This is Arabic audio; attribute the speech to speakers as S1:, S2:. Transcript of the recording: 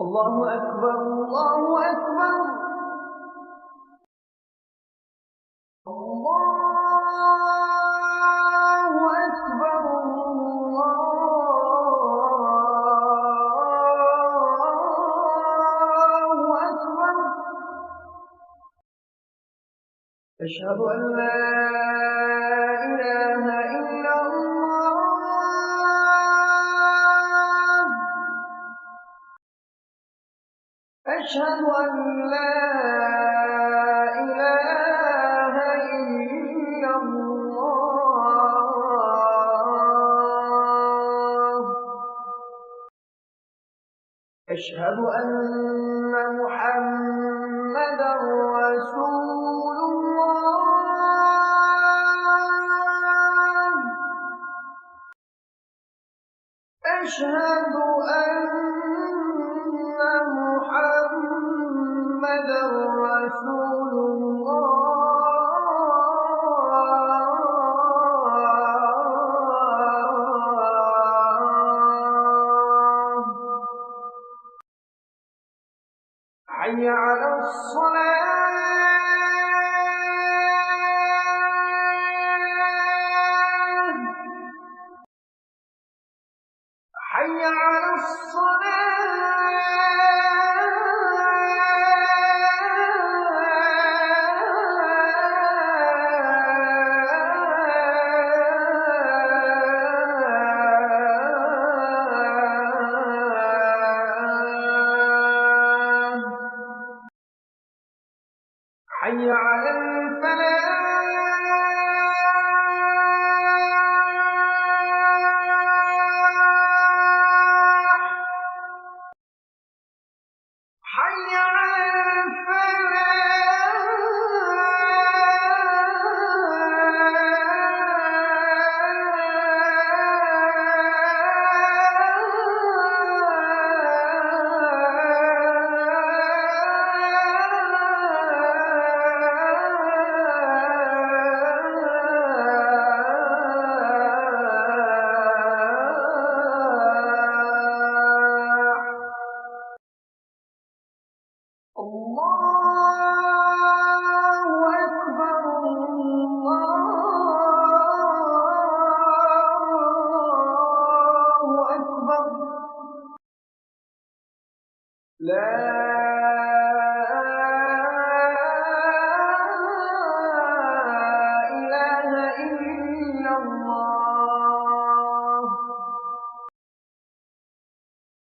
S1: الله أكبر الله أكبر الله أكبر الله أكبر. أشهد أن لا إله إلا الله. أشهد أن لا إله إلا الله. أشهد أن محمدا رسول الله. أشهد أن محمدا رسول الله. حي على الصلاة. حي على الصلاة. حي على الفلاح. حي على الله أكبر الله أكبر. لا